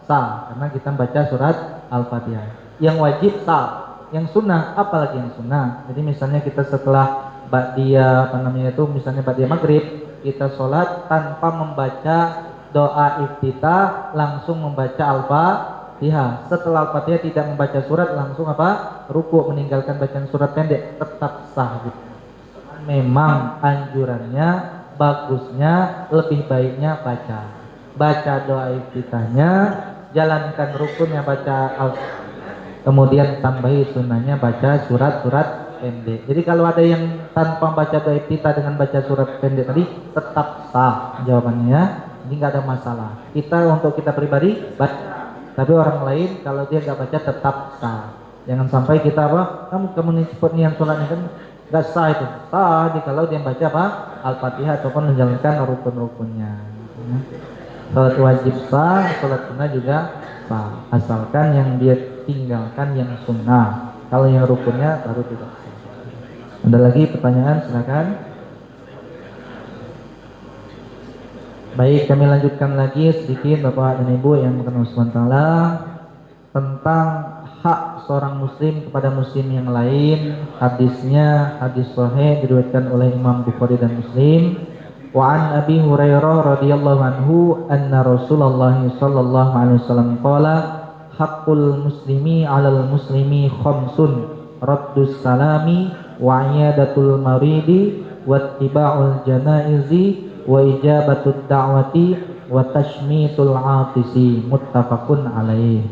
sah, karena kita baca surat Al-Fatihah. Yang wajib sah. Yang sunnah, apalagi yang sunnah. Jadi misalnya kita setelah ba'diyah misalnya ba'diyah maghrib, kita sholat tanpa membaca doa iftitah, langsung membaca Al-Fatihah. Setelah Al-Fatihah tidak membaca surat, langsung apa? Ruku, meninggalkan bacaan surat pendek, tetap sah gitu. Memang anjurannya, bagusnya, lebih baiknya baca doa iftitahnya, jalankan rukunnya baca kemudian tambahi sunnahnya baca surat-surat pendek. Jadi kalau ada yang tanpa baca doa iftitah dengan baca surat pendek tadi, tetap sah jawabannya. Ini nggak ada masalah. Untuk kita pribadi baca, tapi orang lain kalau dia nggak baca tetap sah. Jangan sampai kita kamu cepet niat sholat ini kan nggak sah itu. Sah kalau dia baca Al-Fatihah ataupun menjalankan rukun-rukunnya. Sholat wajib sah, sholat sunnah juga sah, asalkan yang dia tinggalkan yang sunnah. Kalau yang rukunnya baru tidak sah. Ada lagi pertanyaan? Silakan. Baik, kami lanjutkan lagi sedikit Bapak dan Ibu yang berkenan SWT tentang hak seorang muslim kepada muslim yang lain. Hadisnya hadis sahih diriwayatkan oleh Imam Bukhari dan Muslim. Wa an Abi Hurairah radhiyallahu anhu anna Rasulullah sallallahu alaihi wasallam qala haqqul muslimi 'alal muslimi khamsun raddus salami wa iyadatul maridi wattiba'ul janaizi wa ijabatud da'wati wa tashmitul 'atisi muttafaqun alaih.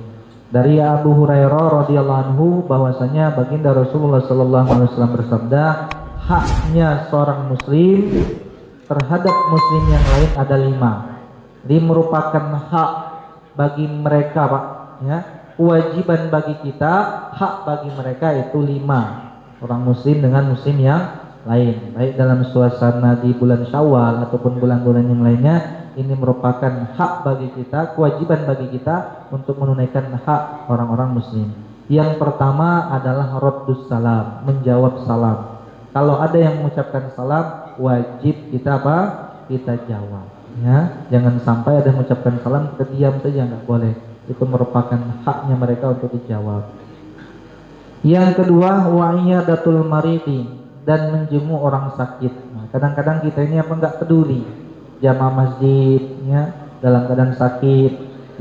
Dari Abu Hurairah radhiyallahu anhu bahwasanya baginda Rasulullah sallallahu alaihi wasallam bersabda, haknya seorang muslim terhadap muslim yang lain ada 5. Ini merupakan hak bagi mereka, Pak, ya. Kewajiban bagi kita, hak bagi mereka itu 5. Orang muslim dengan muslim yang lain, baik dalam suasana di bulan Syawal ataupun bulan-bulan yang lainnya, ini merupakan hak bagi kita, kewajiban bagi kita untuk menunaikan hak orang-orang muslim. Yang pertama adalah raddus salam, menjawab salam. Kalau ada yang mengucapkan salam, wajib kita kita jawab, ya. Jangan sampai ada yang mengucapkan salam kita diam saja, nggak boleh. Itu merupakan haknya mereka untuk dijawab. Yang kedua, wa iyadatul maridi, dan menjenguk orang sakit. Nah, kadang-kadang kita ini nggak peduli. Jamaah masjid, ya, dalam keadaan sakit,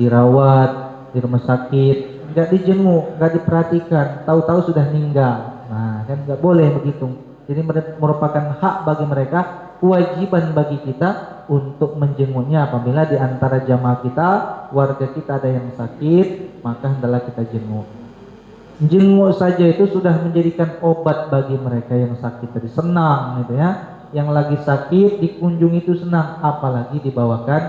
dirawat di rumah sakit, nggak dijenguk, nggak diperhatikan, tahu-tahu sudah meninggal. Nah, kan nggak boleh begitu. Jadi merupakan hak bagi mereka, kewajiban bagi kita untuk menjenguknya. Apabila di antara jamaah kita, warga kita ada yang sakit, maka hendaklah kita jenguk. Jenguk saja itu sudah menjadikan obat bagi mereka yang sakit tadi, senang gitu ya. Yang lagi sakit dikunjungi itu senang, apalagi dibawakan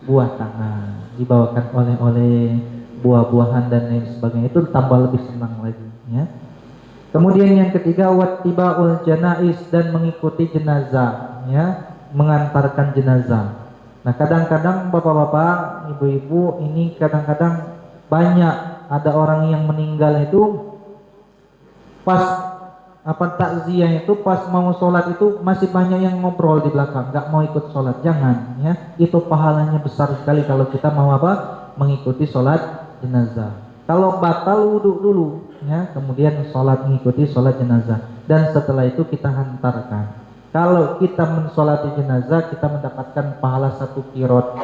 buah tangan, dibawakan oleh-oleh, buah-buahan dan lain sebagainya, itu tambah lebih senang lagi, ya. Kemudian yang ketiga, wattiba'ul janaiz, dan mengikuti jenazah, ya, mengantarkan jenazah. Nah, kadang-kadang bapak-bapak, ibu-ibu, ini kadang-kadang banyak ada orang yang meninggal itu pas takziah itu, pas mau sholat itu masih banyak yang ngobrol di belakang, nggak mau ikut sholat. Jangan, ya, itu pahalanya besar sekali kalau kita mau mengikuti sholat jenazah. Kalau batal wudhu dulu, ya, kemudian sholat, mengikuti sholat jenazah, dan setelah itu kita hantarkan. Kalau kita mensolati jenazah, kita mendapatkan pahala 1 qirot.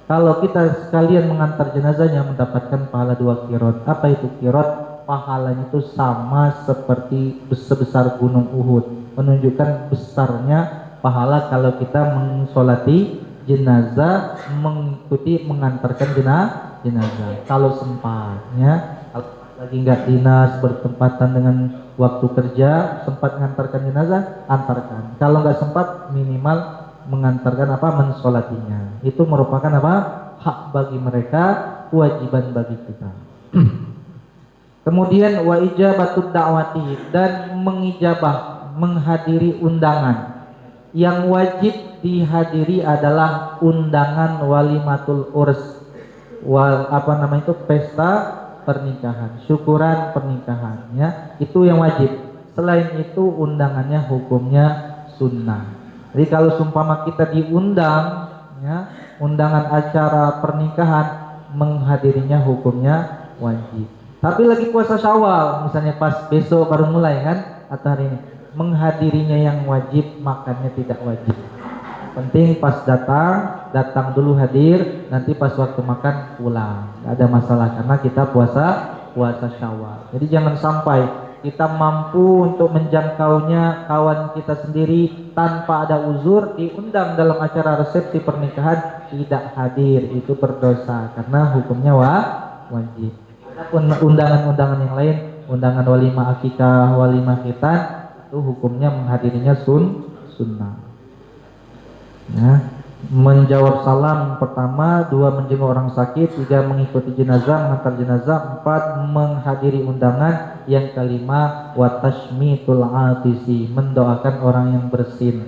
Kalau kita sekalian mengantar jenazahnya, mendapatkan pahala 2 qirot. Apa itu qirot? Pahalanya itu sama seperti sebesar gunung Uhud, menunjukkan besarnya pahala kalau kita mensolati jenazah, mengikuti mengantarkan jenazah. Kalau sempat, ya, kalau lagi nggak dinas, bertempatan dengan waktu kerja, sempat mengantarkan jenazah, antarkan. Kalau nggak sempat, minimal mengantarkan mensolatinya. Itu merupakan hak bagi mereka, kewajiban bagi kita. Kemudian wa ijabatud da'wati, dan mengijabah, menghadiri undangan. Yang wajib dihadiri adalah undangan walimatul urs, pesta pernikahan, syukuran pernikahan, ya, itu yang wajib. Selain itu undangannya hukumnya sunnah. Jadi kalau sumpama kita diundang, ya, undangan acara pernikahan, menghadirinya hukumnya wajib. Tapi lagi puasa Syawal, misalnya pas besok baru mulai kan, atau hari ini, menghadirinya yang wajib, makannya tidak wajib. Penting pas datang dulu hadir, nanti pas waktu makan pulang. Nggak ada masalah karena kita puasa Syawal. Jadi jangan sampai kita mampu untuk menjangkaunya kawan kita sendiri tanpa ada uzur, diundang dalam acara resepsi pernikahan tidak hadir, itu berdosa karena hukumnya wajib. Adapun undangan-undangan yang lain, undangan walimah akikah, walimah khitan, itu hukumnya menghadirinya sunnah. Ya, menjawab salam pertama, 2 menjenguk orang sakit, 3 mengikuti jenazah, mengantar jenazah, 4 menghadiri undangan, yang kelima wa tashmitul atisi, mendoakan orang yang bersin.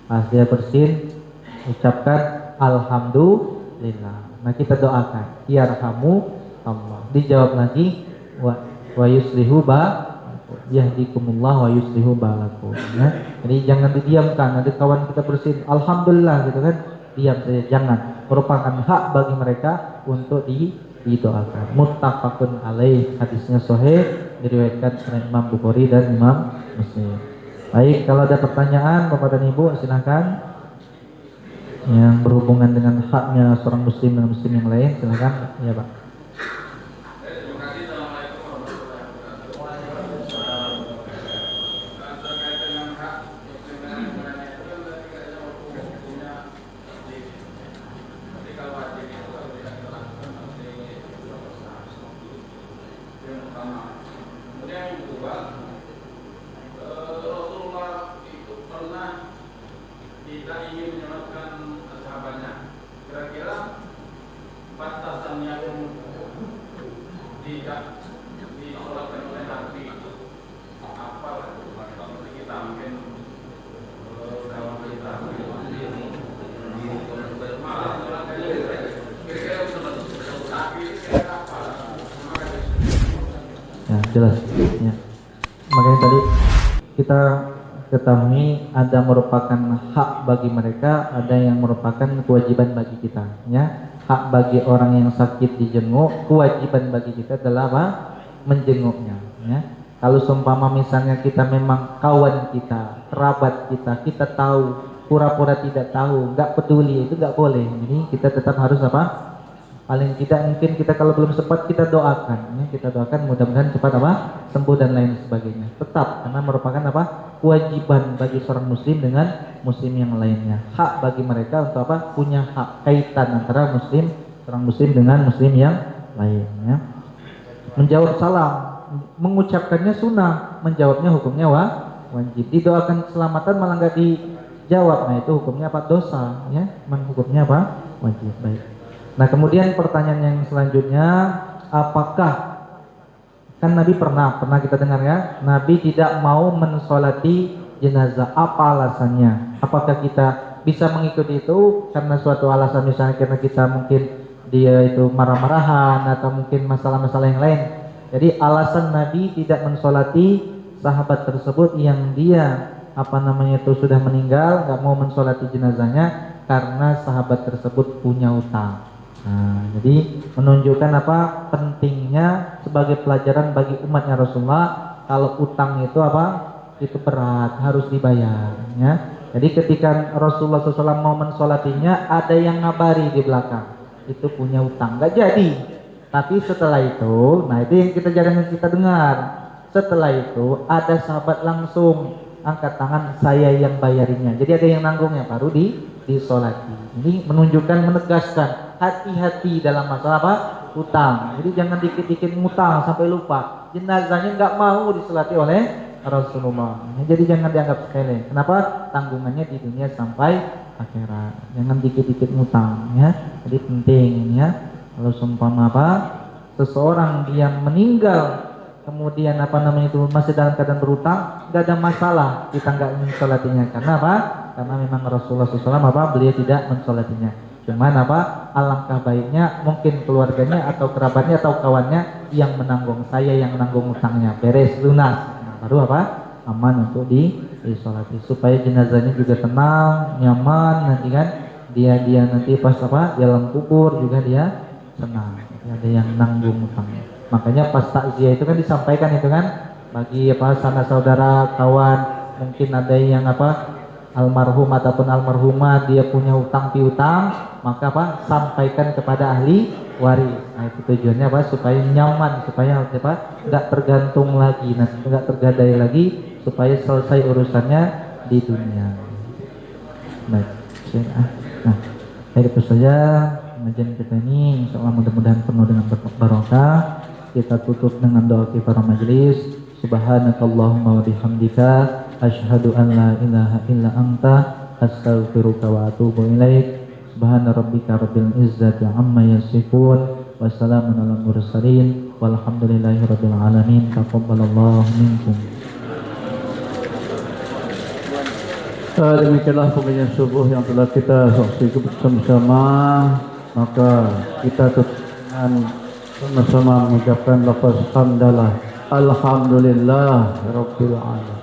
Pas dia bersin, ucapkan alhamdulillah. Nah kita doakan yarhamu Allah. Dijawab lagi wa yuslihu yahdikumullah wa yuslihu balakum. Ya. Jadi jangan didiamkan. Ada kawan kita bersin alhamdulillah gitu kan, diam saja, jangan. Merupakan hak bagi mereka untuk didoakan. Muttafaqun alaih, hadisnya sahih, diriwayatkan oleh Imam Bukhari dan Imam Muslim. Baik, kalau ada pertanyaan Bapak dan Ibu silakan. Yang berhubungan dengan haknya seorang muslim dengan muslim yang lain silakan. Ya Pak. Jelas ya. Makanya tadi kita ketahui ada merupakan hak bagi mereka, ada yang merupakan kewajiban bagi kita ya. Hak bagi orang yang sakit dijenguk, kewajiban bagi kita adalah apa? Menjenguknya ya. Kalau seumpama misalnya kita memang kawan kita, kerabat kita tahu, pura-pura tidak tahu, nggak peduli, itu nggak boleh. Jadi kita tetap harus apa? Paling tidak mungkin kita kalau belum sempat kita doakan ya, kita doakan mudah-mudahan cepat apa? Sembuh dan lain sebagainya. Tetap karena merupakan apa? Kewajiban bagi seorang muslim dengan muslim yang lainnya. Hak bagi mereka untuk apa? Punya hak kaitan antara seorang muslim dengan muslim yang lainnya. Menjawab salam, mengucapkannya sunnah, menjawabnya hukumnya wajib. Didoakan keselamatan malah nggak dijawab, nah itu hukumnya apa? Dosa ya. Hukumnya apa? Wajib. Baik. Nah kemudian pertanyaan yang selanjutnya, apakah kan Nabi pernah kita dengar ya, Nabi tidak mau mensolati jenazah, apa alasannya? Apakah kita bisa mengikuti itu karena suatu alasan, misalnya karena kita mungkin dia itu marah-marahan atau mungkin masalah-masalah yang lain. Jadi alasan Nabi tidak mensolati sahabat tersebut yang dia itu sudah meninggal, nggak mau mensolati jenazahnya karena sahabat tersebut punya utang. Nah, jadi menunjukkan apa? Pentingnya sebagai pelajaran bagi umatnya Rasulullah, kalau utang itu apa? Itu berat, harus dibayar ya. Jadi ketika Rasulullah SAW mau mensolatinya, ada yang ngabari di belakang, itu punya utang, nggak jadi. Tapi setelah itu, nah itu yang kita dengar. Setelah itu ada sahabat langsung angkat tangan, saya yang bayarinya. Jadi ada yang nanggungnya, baru disolati. Ini menunjukkan, menegaskan hati-hati dalam masalah apa? Utang. Jadi jangan dikit-dikit ngutang sampai lupa. Jenazahnya nggak mau disolati oleh Rasulullah. Jadi jangan dianggap sepele. Kenapa? Tanggungannya di dunia sampai akhirat. Jangan dikit-dikit ngutang ya. Jadi penting ini ya. Kalau seumpama apa? Seseorang yang meninggal kemudian itu masih dalam keadaan berutang, nggak ada masalah kita nggak mensolatinya. Karena apa? Karena memang Rasulullah SAW beliau tidak mensolatinya. Cuman alangkah baiknya mungkin keluarganya atau kerabatnya atau kawannya yang menanggung, saya yang menanggung utangnya, beres lunas. Nah, baru aman untuk disolati supaya jenazahnya juga tenang, nyaman, nanti kan dia nanti pas di alam kubur juga dia tenang. Ada yang nanggung utangnya. Makanya pas takziah itu kan disampaikan itu kan bagi sanak saudara, kawan, mungkin ada yang almarhum ataupun almarhumah dia punya hutang piutang, maka apa? Sampaikan kepada ahli waris. Nah, itu tujuannya apa? Supaya nyaman, supaya apa? Enggak tergantung lagi, enggak tergadai lagi, supaya selesai urusannya di dunia. Baik, nah, itu saja pengajian kita ini. Insyaallah mudah-mudahan penuh dengan barokah. Kita tutup dengan doa kifarah majelis. Subhanakallahumma wa bihamdika asyhadu an la ilaha illa anta astaghfiruka wa atubu ilaik. Subhana rabbika rabbil izzati amma yasifun wa salamun alal mursalin walhamdulillahi rabbil alamin. Taqabbalallahu minkum. Demikianlah pengajian subuh yang telah kita saksikan bersama-sama. Maka kita tutup dengan sama-sama mengucapkan lafaz hamdalah. Alhamdulillah Rabbil Alamin.